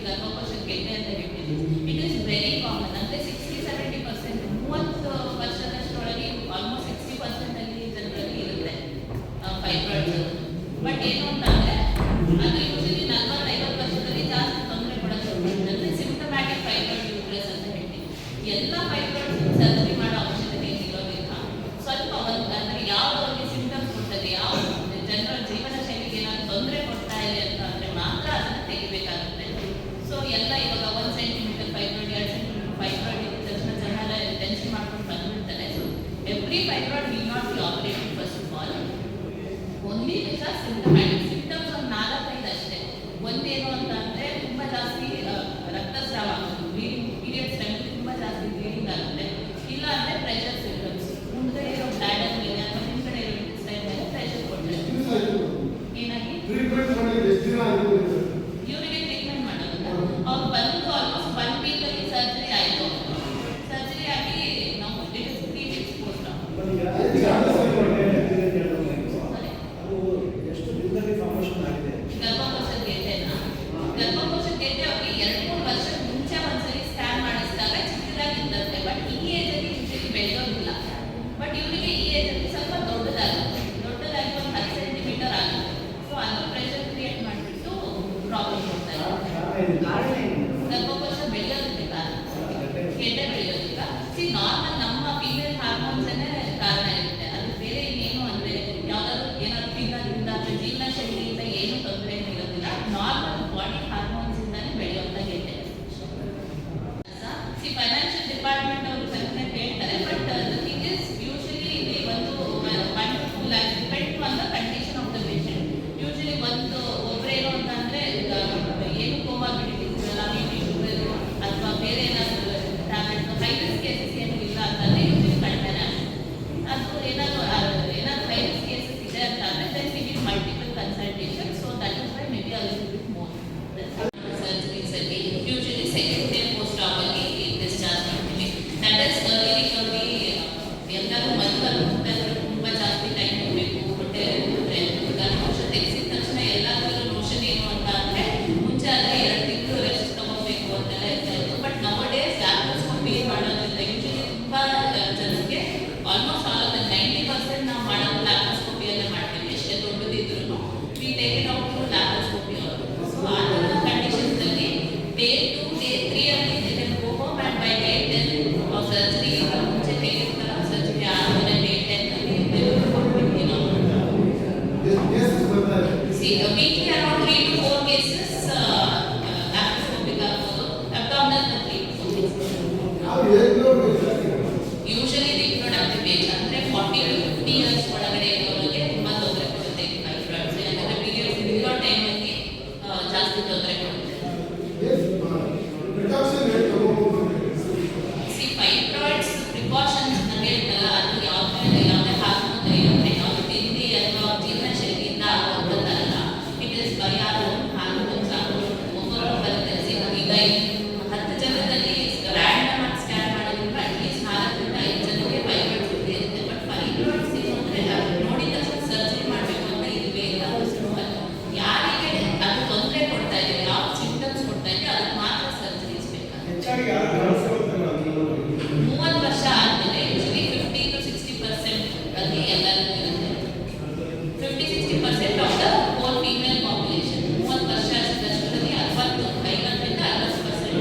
ಗರ್ಭಕೋಶದ ಗೆಡ್ಡೆ ಅಂತ ಹೇಳ್ತೀವಿ. It is very common. ಅಂದರೆ 60-70%, 30 ವರ್ಷದಷ್ಟರೊಳಗೆ ಆಲ್ಮೋಸ್ಟ್ 60% ಅಲ್ಲಿ ಜನರಲ್ಲಿ ಇರುತ್ತೆ ಫೈಬ್ರಾಯ್ಡ್ಸ್. ಬಟ್ ಏನು ಅಂತಂದರೆ ಅದು ಯೂಶಲಿ 40-50 ವರ್ಷದಲ್ಲಿ ಜಾಸ್ತಿ ತೊಂದರೆ ಕೊಡೋದು. ಅಂದರೆ ಸಿಂಪ್ಟಮ್ಯಾಟಿಕ್ ಫೈಬ್ರಾಯ್ಡ್ ಯೂಟ್ರಸ್ ಅಂತ ಹೇಳ್ತೀವಿ. ಎಲ್ಲ ಫೈಬ್ರಾಯ್ಡ್ಸ್ ಸರ್ಜರಿ ಮಾಡೋ ಅವಶ್ಯಕತೆ ಇರೋದಿಲ್ಲ. ಸ್ವಲ್ಪ ಅಂದರೆ ಯಾವುದಕ್ಕೆ ಸಿಂಪ್ಟಮ್ಸ್ ಕೊಡ್ತದೆ, ಯಾವ ಜನರ ಜೀವನ ಶೈಲಿಗೆ ಏನಾದ್ರು ತೊಂದರೆ ಕೊಡ್ತಾ ಇದೆ ಅಂತ ಅಂದರೆ ಮಾತ್ರ ಅದನ್ನು ತೆಗಿಬೇಕಾಗುತ್ತೆ. ಸೊ ಎಲ್ಲ ಇವಾಗ 1 ಸೆಂಟಿಮೀಟರ್ ಫೈಬ್ರಾಯ್ಡ್, 2 ಸೆಂಟಿಮೀಟರ್ ಫೈಬ್ರಾಯ್ಡ್ ಇದ್ದ ತಕ್ಷಣ ಜನ ಎಲ್ಲ ಟೆನ್ಷನ್ ಮಾಡ್ಕೊಂಡು ಬಂದ್ಬಿಡ್ತಾರೆ. So every fibroid will not be operated first of all. Only with symptomatic symptoms ಒಂದು 4-5 ಅಷ್ಟೇ. ಒಂದೇನು ಅಂತ ಅಂದರೆ ತುಂಬ ಜಾಸ್ತಿ ರಕ್ತಸ್ರಾವ ಆಗೋದು, ಪೀರಿಯಡ್ಸ್ ಟೈಮಲ್ಲಿ ತುಂಬ ಜಾಸ್ತಿ ಬ್ಲೀಡಿಂಗ್ ಆಗುತ್ತೆ. ಇಲ್ಲ ಅಂದರೆ ಪ್ರೆಷರ್ ಸಿಂಪ್ಟಮ್ಸ್, ಮುಂದೆ ಇರೋ ಬ್ಲಾಡರ್ ಮೇಲೆ ಅಥವಾ ಹಿಂದ್ಗಡೆ ಇರೋ ಇಂಟೆಸ್ಟೈನ್ ಮೇಲೆ ಪ್ರೆಷರ್ ಕೊಡ್ತಾರೆ. ಏನಾಗಿ ಇವರಿಗೆ ಟ್ರೀಟ್ಮೆಂಟ್ ಮಾಡೋದಿಲ್ಲ. ಅವ್ರು ಬಂದು ಆಲ್ಮೋಸ್ಟ್ 1 ವೀಕಲ್ಲಿ ಸರ್ಜರಿ ಆಯಿತು. ಸರ್ಜರಿ ಆಗಿ ನಾವು 3 ವೀಕ್ಸ್ ಪೋಸ್ಟ್ ಗರ್ಭಕೋಶದ ಗೆಡ್ಡೆನ ಗರ್ಭಕೋಶದ ಗೆಡ್ಡೆ ಅವ್ರಿಗೆ 2-3 ವರ್ಷದ ಮುಂಚೆ ಒಂದ್ಸರಿ ಸ್ಕ್ಯಾನ್ ಮಾಡಿಸಿದಾಗ ಚಿಕ್ಕದಾಗಿದ್ದಂತೆ. ಬಟ್ ಈ ಏಜಲ್ಲಿ ಯೂಶಲಿ ಬೆಳೆಯೋದಿಲ್ಲ. ಬಟ್ ಇವರಿಗೆ ಈ ಏಜಲ್ಲಿ ಸ್ವಲ್ಪ ದೊಡ್ಡದಾಗಿ ಒಂದು 10 ಸೆಂಟಿಮೀಟರ್ ಆಗುತ್ತೆ. ಸೊ ಅದು ಪ್ರೆಷರ್ ಕ್ರಿಯೇಟ್ ಮಾಡಿಬಿಟ್ಟು ಪ್ರಾಬ್ಲಮ್ ಕೊಡ್ತಾರೆ. ಗರ್ಭಕೋಶ ಬೆಳೆಯೋದಕ್ಕೆ ಕಾರಣ, ಗೆಡ್ಡೆ ಬೆಳೆಯೋದಿಲ್ಲ. ನಾರ್ಮಲ್ ನಮ್ಮ ಫೀಮೇಲ್ ಹಾರ್ಮೋನ್ಸನ್ನೇ ಕಾರಣ ಇರುತ್ತೆ. ಅದು ಬೇರೆ ಇನ್ನೇನು ಅಂದರೆ ಯಾವ್ದಾದ್ರು ಏನಾದ್ರು ತಿನ್ನೋದ್ರಿಂದ ಅಥವಾ ಜೀವನ ಶೈಲಿಯಿಂದ ಏನು ತೊಂದರೆ ಇರೋದಿಲ್ಲ. ನಾರ್ಮಲ್ ಬಾಡಿ ಹಾರ್ಮೋನ್ಸ್ ಇಂದಾನೆ ಬೆಳೆಯುವಂಥ ಗೆಡ್ಡೆ. ಫೈನಾನ್ಷಿಯಲ್ ಡಿಪಾರ್ಟ್ಮೆಂಟ್ ಅವರು ಸರಿಯಾಗಿ ಹೇಳ್ತಾರೆ. But the thing is usually ಒಂದು 1 to 2 lakhs depend on the condition of the patient. Usually ಒಬ್ಬರೇನು ಅಂತಂದರೆ ಏನು ಕೋಮಾರ್ಬಿಡಿಟೀಸ್ ಇಲ್ಲ, ಬಿ.ಪಿ, ಶುಗರ್ ಅಥವಾ ಬೇರೆ ಏನಾದರೂ ಟ್ಯಾಬ್ಲೆಟ್ಸ್, ಹೈ ರಿಸ್ಕ್ ಕೇಸಸ್ ಏನೂ ಇಲ್ಲ ಅಂತಂದರೆ ಯೂಶಲಿ ಕಡಿಮೆನೇ. ಅದು ಏನಾದರೂ ಹೈ ರಿಸ್ಕ್ ಕೇಸಸ್ ಇದೆ ಅಂತಂದರೆ then we need multiple consultation. So that is why maybe a little bit more. ಸರ್ಜರೀಸಲ್ಲಿ ಯೂಶಲಿ ಸೆಕೆಂಡ್ ಡೇ ಪೋಸ್ಟ್ ಆಪಲ್ಲಿ ಡಿಸ್ಚಾರ್ಜ್ ಮಾಡ್ತೀವಿ. That is early recovery. ಎಲ್ಲರೂ ಮದುವೆ ತುಂಬ ಜಾಸ್ತಿ ಟೈಮ್ ಹೋಗಬೇಕು. ಹೊಟ್ಟೆ ಗರ್ಭಕೋಶ ತೆಗೆಸಿದ ತಕ್ಷಣ ಎಲ್ಲದರಲ್ಲೂ ನೋಷನ್ ಏನು ಅಂತ ಅಂದರೆ ಮುಂಚೆ ಆದರೆ 2 ತಿಂಗಳು ರೆಸ್ಟ್ ತಗೋಬೇಕು ಅಂತೆಲ್ಲ ಇರ್ತಾಯಿತ್ತು. ಬಟ್ ನವಡೇಸ್ ಲ್ಯಾಪ್ರೋಸ್ಕೋಪಿ ಮಾಡೋದ್ರಿಂದ ಯೂಶಲಿ ತುಂಬ ಜನಕ್ಕೆ ಆಲ್ಮೋಸ್ಟ್ ಆಲ್ ಆಫ್ ದ 90% ನಾವು ಮಾಡೋದು ಲ್ಯಾಪ್ರೋಸ್ಕೋಪಿಯಲ್ಲೇ ಮಾಡ್ತೀವಿ. ಎಷ್ಟೇ ದೊಡ್ಡದಿದ್ರು we take it out to laparoscopy ಅವರು. ಸೊ ಆ ಥರ ಕಂಡೀಷನ್ಸಲ್ಲಿ ಡೇ 2, ಡೇ 3 ಅಲ್ಲಿ they can go home and by day 10 surgery ಮುಂಚೆ ತೆಗೆದಿರ್ತಾರ. ಸರ್ಜರಿ ಆದಮೇಲೆ ಡೇ 10 ಅಲ್ಲಿ weekly around 3 to 4 cases laparoscopic ಆಗ್ಬೋದು. Abdominal 3 to 4 cases. Usually reproductive age ಅಂದರೆ 40 to 50 ಇಯರ್ಸ್ ಒಳಗಡೆ ಇರೋರಿಗೆ ತುಂಬ ತೊಂದರೆ ಕೊಡುತ್ತೆ ಫೈಬ್ರಾಯ್ಡ್ಸ್. ಯಾಕಂದರೆ ಪೀರಿಯಡ್ಸ್ ಇರೋ ಟೈಮಲ್ಲಿ ಜಾಸ್ತಿ ತೊಂದರೆ ಕೊಡುತ್ತೆ. ಫೈಬ್ರಾಯ್ಡ್ಸ್ ಪ್ರಿಕಾಷನ್ಸ್ ಅಂತ ಹೇಳ್ತಲ್ಲ, ಅದು ಯಾವುದೇ ಹಾರ್ಮೋನ್ ಯಾವುದು ತಿಂಡಿ ಅಥವಾ ಜೀವನ ಶೈಲಿಯಿಂದ ಆಗುವಂಥದ್ದಲ್ಲ. It is by our own hormones. ಒಬ್ಬರು ಬರುತ್ತೆ. ಈಗ 10 ಜನದಲ್ಲಿ ರ್ಯಾಂಡಮ್ ಆಗಿ ಸ್ಕ್ಯಾನ್ ಮಾಡೋದ್ರಿಂದ ಅಟ್ಲೀಸ್ಟ್ 4-5 ಜನಕ್ಕೆ ಫೈಬ್ರಾಯ್ಡ್ಸ್ ಇರುತ್ತೆ. ಬಟ್ ಫೈಬ್ರಾಯ್ಡ್ಸ್ ಏನು ಅಂದರೆ ನೋಡಿದ ತಕ್ಷಣ ಸರ್ಜರಿ ಮಾಡಬೇಕು ಅಂತ ಇಲ್ಲವೇ ಇಲ್ಲ. ಯಾರಿಗೆ ಅದು ತೊಂದರೆ ಕೊಡ್ತಾ ಇದೆ, ಯಾವ ಸಿಂಪ್ಟಮ್ಸ್ ಕೊಡ್ತಾ ಇದೆ, ಅದಕ್ಕೆ ಮಾತ್ರ ಸರ್ಜರೀಸ್ ಬೇಕಾಗುತ್ತೆ. 30 ವರ್ಷ ಆದಮೇಲೆ ಯೂಶಲಿ 50 to 60% ಅಲ್ಲಿ ಎಲ್ಲರಿಗೂ ಇರುತ್ತೆ. 50-60% of the whole female population 30 ವರ್ಷ ಅಷ್ಟರಲ್ಲಿ 50-60%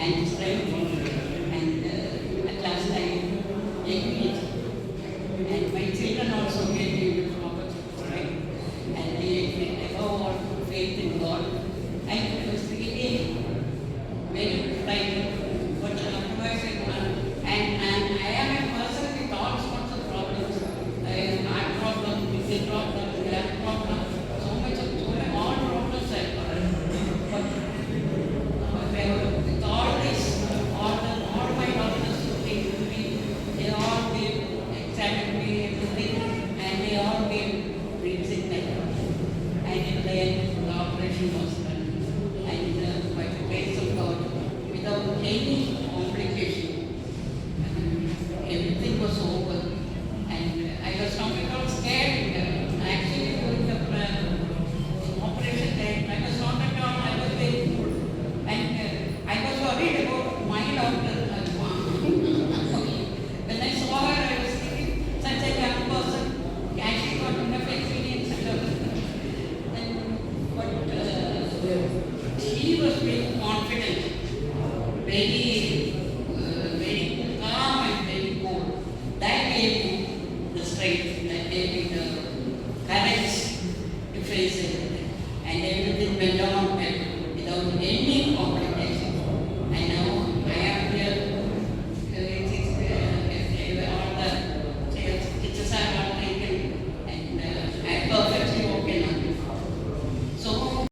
and strength. And at last I agreed. And my children also gave me the proper strength. And I agreed above all faith in God. And I was really very frightened, but afterwards I learned. And I am a person with all sorts of problems. Heart problem, vision problem, gland problem, so many all problems I have. But with all this, all my doctors who came to me, they all examined me everything, and they all gave green signal. And in the end, the operation was done. And by the grace of God, without any complication, everything was over. And I was not at all scared. Actually, during the operation time, I was not at all, I was very good. And I was worried about my doctor. When I saw her, I was thinking, such a young person, actually got enough experience and everything. But she was very confident, very